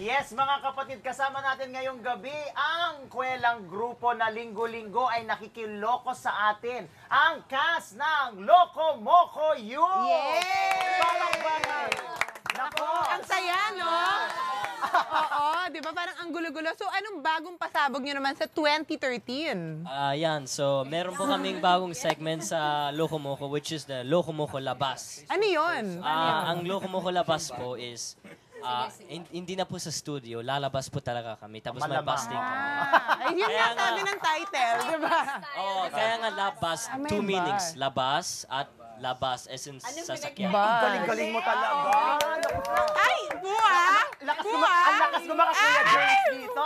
Yes, mga kapatid, kasama natin ngayong gabi ang kwelang grupo na linggo-linggo ay nakikiloko sa atin. Ang cast ng Loco Moco You! Yes! Palakpakan! Nako! Ang saya, no? Oo, di ba? Parang ang gulo-gulo. So, anong bagong pasabog nyo naman sa 2013? Yan. So, meron po kaming bagong segment sa Loco Moco, which is the Loco Moco Labas. Ano yun? Ang Loco Moco Labas po is, hindi na po sa studio, lalabas po talaga kami. Tapos may Malamang. busting kami. Ay, yun Kaya nga sabi ng title, di ba? Oo, kaya nga labas, may two bus. meanings. Labas at labas, essence sasakyan. Bus. Galing-galing mo talaga. Ay, buwa! Ang lakas gumakas Kuya James dito.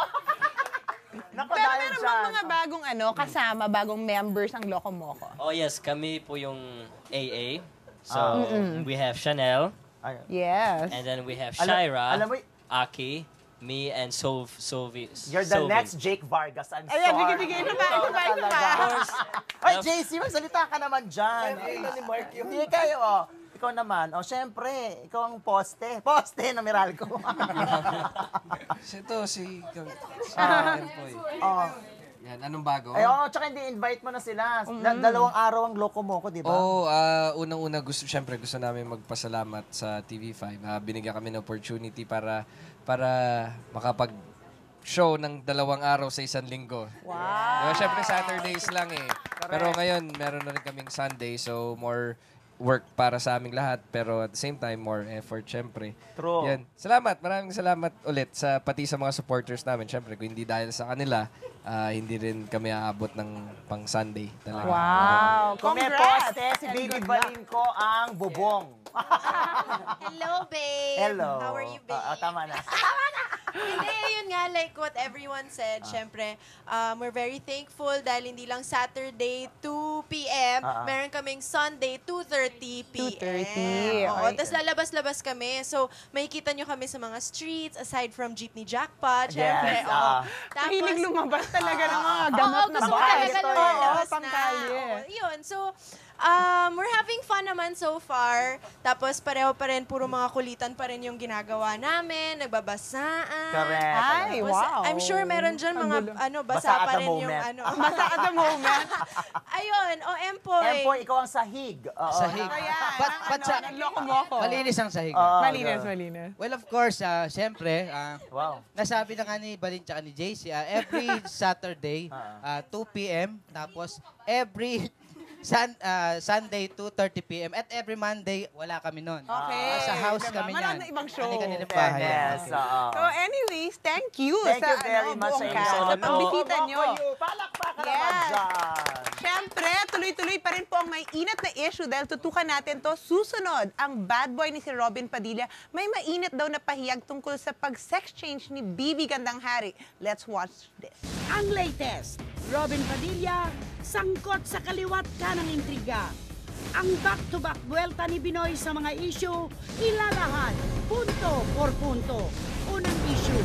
Nako, Pero dahil meron dyan. bang mga bagong kasama, bagong members ang Loco Moco? Oh yes, kami po yung AA. So, we have Chanel, Ayun. Yes. and then we have Alam- Shaira, alam mo, Aki, me, and Sophie. You're the next Jake Vargas. I'm Ayan, sorry. sige, ito pa. Of course. Ay, JC, magsalita ka naman dyan. Hindi kayo, oh. Ikaw naman, syempre, ikaw ang poste. Poste na Meralco. Ito, si Empoy. Oh. Yan, anong bago? Ay, tsaka hindi invite mo na sila. Dalawang araw ang Loco Moco, di ba? Oo, unang-una syempre gusto namin magpasalamat sa TV5. Binigyan kami ng opportunity para makapag-show ng 2 araw sa isang linggo. Wow. Syempre Saturdays lang eh. Pero ngayon, meron na rin kaming Sunday, so more work para sa aming lahat, pero at the same time, more effort, syempre. True. Yan. Salamat, maraming salamat ulit pati sa mga supporters namin. Syempre, kung hindi dahil sa kanila, hindi rin kami aabot ng pang Sunday talaga. Wow. Kung may Congrats. poste, si Baby Balinco ang bubong. Hello, babe. Hello. How are you, babe? Tama na. Hindi, yun nga, like what everyone said, syempre, we're very thankful dahil hindi lang Saturday, 2 p.m., meron kaming Sunday, 2:30 p.m. 2:30, Oo, okay. tapos lalabas-labas kami. So, makikita nyo kami sa mga streets, aside from Jeepney Jackpot, Yes, syempre. oo. Tapos, Mahilig lumabas talaga ng mga gamot Oo, na gusto ko Pangkain talaga ito eh. lumalabas na. pangkalye. Oo, yun. So, we're having fun naman so far. Tapos pareho pa rin, puro mga kulitan pa rin yung ginagawa namin. Nagbabasaan. Correct. Ay, Tapos, wow. I'm sure meron dyan Ang mga gulo. basa Basa at pa the rin yung moment. Masa at the moment. Ayun, Empoy. Empoy, ikaw ang sahig. Oo. Sahig. Ayan, Ba't sa... ng Loco Moco. Malinis ang sahig. Malinis, malinis. Well, of course, siyempre, Wow. nasabi na nga ni Balin tsaka ni JC, every Saturday, 2 p.m., tapos every Sunday, 2:30 p.m. At every Monday, wala kami nun. Okay. Sa house Diba? kami Meron niyan. na ibang show. Kanilang bahay. Yes, oo. So anyways, thank you Thank sa you very much buong sa cast, inyo. sa pagbisita Loco nyo. Moco You. Palakpakan naman Yes. dyan. Siyempre, tuloy-tuloy pa rin po ang may inat na issue dahil tutukan natin to susunod. Ang bad boy ni si Robin Padilla may mainit daw na pahiyag tungkol sa pag-sex change ni Bibi Gandang Hari. Let's watch this. Ang latest, Robin Padilla, sangkot sa kaliwat ka ng intriga. Ang back-to-back buwelta ni Binoy sa mga issue, ilalahan, punto por punto. Unang issue,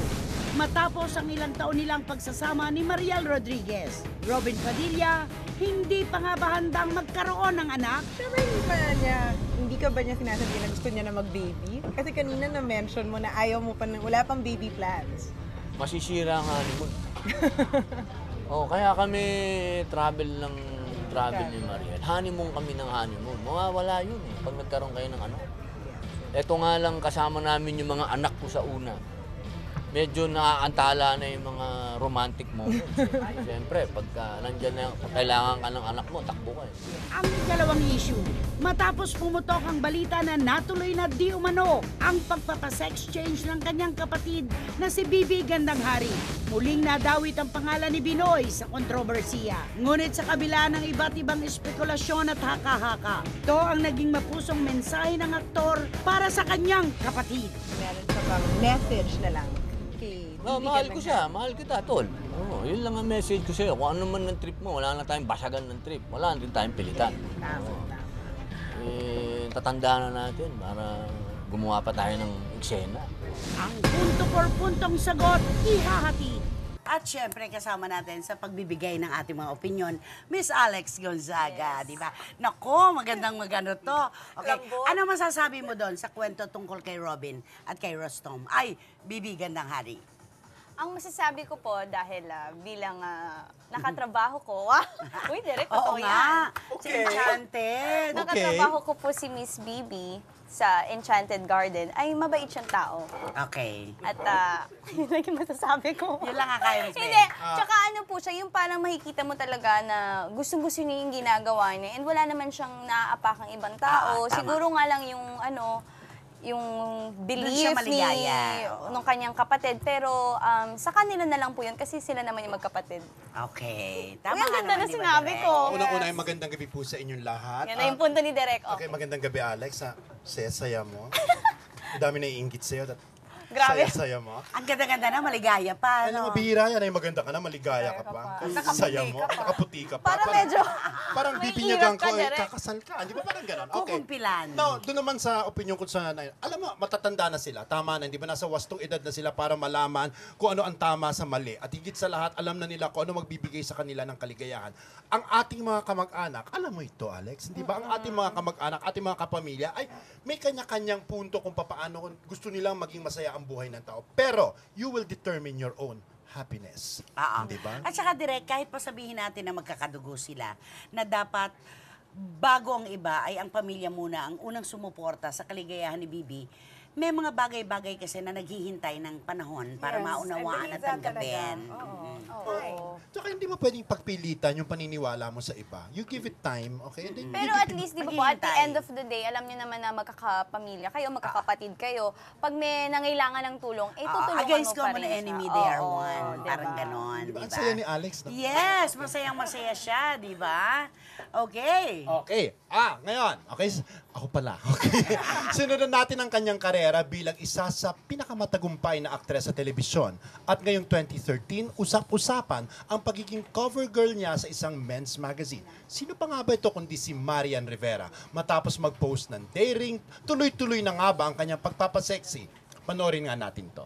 matapos ang ilang taon nilang pagsasama ni Mariel Rodriguez. Robin Padilla, hindi pa nga ba handang magkaroon ng anak? Siyempre, hindi ka ba niya sinasabi na gusto niya na mag-baby? Kasi kanina na-mention mo na ayaw mo pa, wala pang baby plans. Masisira ang honeymoon. Kaya kami travel ni Mariel. Honeymoon kami ng honeymoon. Mawawala yun eh, pag nagkaroon kayo ng anak. Ito nga lang kasama namin yung mga anak ko sa una. Medyo nakaantala na yung mga romantic moments. Siyempre, pagka nandyan na, kailangan ka ng anak mo, takbo ka eh. Ang ikalawang issue, matapos pumutok ang balita na natuloy na di umano ang pagpapasex change ng kanyang kapatid na si Bibi Gandang Hari. Muling nadawit ang pangalan ni Binoy sa kontrobersiya. Ngunit sa kabila ng iba't ibang espekulasyon at haka-haka, ito ang naging mapusong mensahe ng aktor para sa kanyang kapatid. Meron ka bang message na lang? Mahal ko siya, mahal kita, tol. Yun lang ang message ko sa'yo. Kung ano man ng trip mo, wala na tayong basagan ng trip. Wala na din tayong pilitan. Tatandaan na natin para gumawa pa tayo ng eksena. Ang punto por puntong sagot, ihahati At syempre, kasama natin sa pagbibigay ng ating mga opinion, Miss Alex Gonzaga, di ba? Nako, magandang magano to. Okay, ano masasabi mo doon sa kwento tungkol kay Robin at kay Rostom? Ay, Bibi Gandang Hari. Ang masasabi ko po dahil bilang nakatrabaho ko, uy, direct Oo totoo nga, yan. si Enchanted. Nakatrabaho ko po si Miss Bibi sa Enchanted Garden, ay mabait siyang tao. Okay. At yun lang yung masasabi ko. Yun lang ang kaya mo sabihin. Hindi, tsaka ano po siya, yung parang makikita mo talaga na gustong-gusto niya yung ginagawa niya and wala naman siyang naaapakang ibang tao. Tama. Siguro nga lang yung yung Doon siya belief maligaya. nung kanyang kapatid. Pero sa kanila na lang po yun kasi sila naman yung magkapatid. Okay. Uy, Tama ang nga ganda naman, na di ba, sinabi Direk? ko. Unang-una ay magandang gabi po sa inyong lahat. Yan na yung punto ni Derek. Okay, magandang gabi Alex. Saya-saya mo. Ang dami na iinggit sa'yo. Grabe. Saya-saya mo. Ang ganda-ganda na, maligaya pa, Ano, no? mabihira yan ay maganda ka na, maligaya ka pa. Saya mo, nakaputi ka pa. Parang medyo Parang may bibinyagan hirap ka, ko, Derek. kakasal ka. Di ba parang gano'n? Okay. Kukumpilan. No, doon naman sa opinion ko sa alam mo, matatanda na sila. Tama na, di ba? Nasa wastong edad na sila para malaman kung ano ang tama sa mali. At higit sa lahat, alam na nila kung ano magbibigay sa kanila ng kaligayahan. Ang ating mga kamag-anak, alam mo ito, Alex, di ba? Ang ating mga kamag-anak, ating mga kapamilya, ay may kanya-kanyang punto kung paano gusto nilang maging masaya ang buhay ng tao. Pero, you will determine your own happiness. Oo. Di ba? At saka direct, kahit pa sabihin natin na magkakadugo sila, na dapat bago ang iba ay ang pamilya muna ang unang sumuporta sa kaligayahan ni Bibi, may mga bagay-bagay kasi na naghihintay ng panahon para maunawaan at tanggapin. Oo. Tsaka hindi mo pwedeng pagpilitan yung paniniwala mo sa iba. You give it time, okay? Then Pero you at give it- least, di ba po, at the Maghihintay. end of the day, alam nyo naman na magkakapamilya kayo, magkakapatid kayo. Pag may nangailangan ng tulong, tutulungan against mo pa common rin siya. enemy, they are Oo, one. diba? Parang ganon, Di ba? di Ang ba? saya ni Alex. No? Yes, masayang-masaya siya, di ba? Okay. Okay. Ngayon. Okay. Ako pala. Okay. Sinunod natin ang kanyang karera bilang isa sa pinakamatagumpay na aktres sa telebisyon. At ngayong 2013, usap-usapan ang pagiging cover girl niya sa isang men's magazine. Sino pa nga ba ito kundi si Marian Rivera? Matapos mag-post ng daring, tuloy-tuloy na nga ba ang kanyang pagpapasexy? Panorin nga natin to.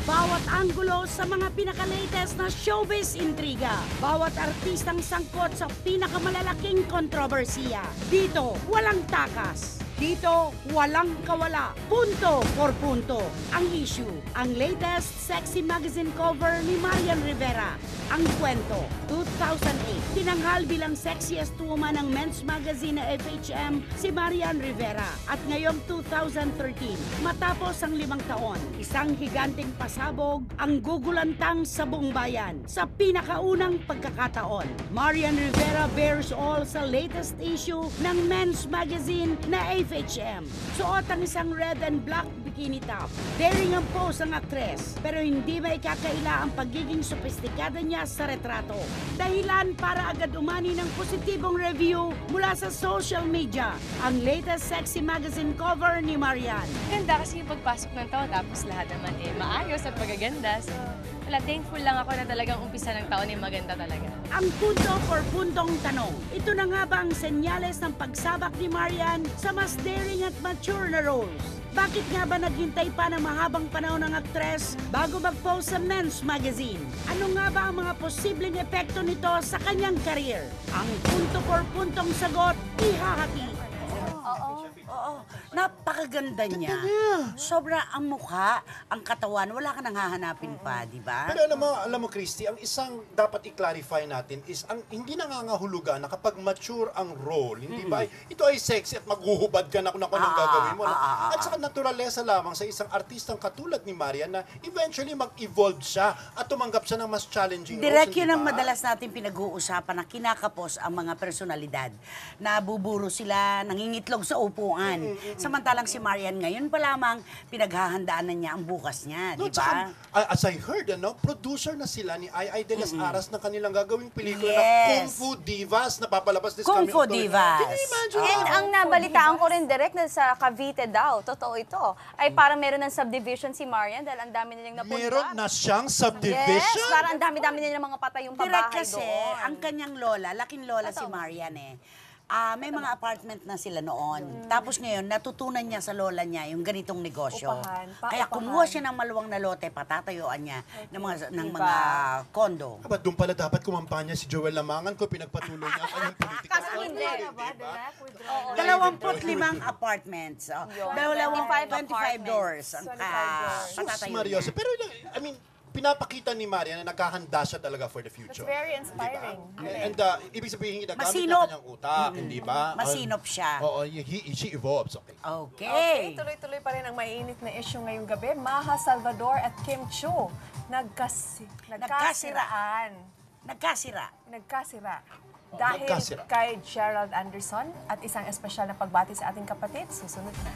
Bawat anggulo sa mga pinaka-latest na showbiz intriga. Bawat artistang sangkot sa pinakamalalaking kontrobersiya. Dito, walang takas. Dito, walang kawala. Punto por punto. Ang issue, ang latest sexy magazine cover ni Marian Rivera. Ang kwento, 2008. Tinanghal bilang sexiest woman ng men's magazine na FHM si Marian Rivera. At ngayong 2013, matapos ang 5 taon, isang higanting pasabog ang gugulantang sa buong bayan. Sa pinakaunang pagkakataon, Marian Rivera bears all sa latest issue ng men's magazine na FHM. Suot ang isang red and black bikini top. Daring ang pose ang aktres, pero hindi may kakaila ang pagiging sopistikada niya sa retrato. Dahilan para agad umani ng positibong review mula sa social media. Ang latest sexy magazine cover ni Marian. Ganda kasi yung pagpasok ng tao tapos lahat naman maayos at magaganda. So, wala, thankful lang ako na talagang umpisa ng taon maganda talaga. Ang punto por puntong tanong, ito na nga ba ang senyales ng pagsabak ni Marian sa mas daring at mature na roles? Bakit nga ba naghintay pa ng mahabang panahon ng aktres bago mag-post sa men's magazine? Ano nga ba ang mga posibleng epekto nito sa kanyang career? Ang punto por puntong sagot, ihahati. Oo, napakaganda niya. Sobra ang mukha, ang katawan, wala ka nang hahanapin pa, di ba? Pero alam mo, Christy, ang isang dapat i-clarify natin is ang hindi nangangahulugan na kapag mature ang role, hindi ba? Ito ay sexy at maghuhubad ka na kung anong gagawin mo. At saka naturalesa lamang sa isang artistang katulad ni Marian na eventually mag-evolve siya at tumanggap siya ng mas challenging roles. Direct yun hindi ang ba? madalas natin pinag-uusapan na kinakapos ang mga personalidad. Nabuburo sila, nangingitlog sa upuan. Samantalang si Marian ngayon pa lamang pinaghahandaan na niya ang bukas niya, No, di ba? tsaka, as I heard, producer na sila ni Ay de las Aras na kanilang gagawing pelikula na Yes. Kung Fu Divas na papalabas this Kung coming Fu October. Divas. Can you imagine? And ang nabalitaan ko rin direct na sa Cavite daw, totoo ito, ay parang meron ng subdivision si Marian dahil ang dami nilang napunta. Meron na siyang subdivision? Yes, parang ang dami-dami nilang mga patayong Direct pabahay kasi, doon. ang kanyang lola, laking lola si Totoo. Marian eh. May mga apartment na sila noon. Tapos ngayon, natutunan niya sa lola niya yung ganitong negosyo. Upahan, Kaya kumuha siya ng maluwang na lote, patatayuan niya ng mga kondo. Aba, doon pala dapat kumampanya si Joel Lamangan ko, pinagpatuloy niya ang kanyang politika. Kaso hindi. Oo, 25 apartments. 25 doors. Ang 25 doors. Sus, patatayuan Mario, niya. pero I mean, pinapakita ni Maria na naghahanda siya talaga for the It's future. very inspiring. And ibig sabihin, ginagamit Masinop. ang kanyang utak, hindi ba? Masinop siya. Oo, she evolves, okay. Okay. Okay, tuloy-tuloy pa rin ang maiinit na issue ngayong gabi. Maha Salvador at Kim Chiu nagkasiraan. Nagkasira. Dahil Nagkasira. kay Gerald Anderson at isang espesyal na pagbati sa ating kapatid, susunod na.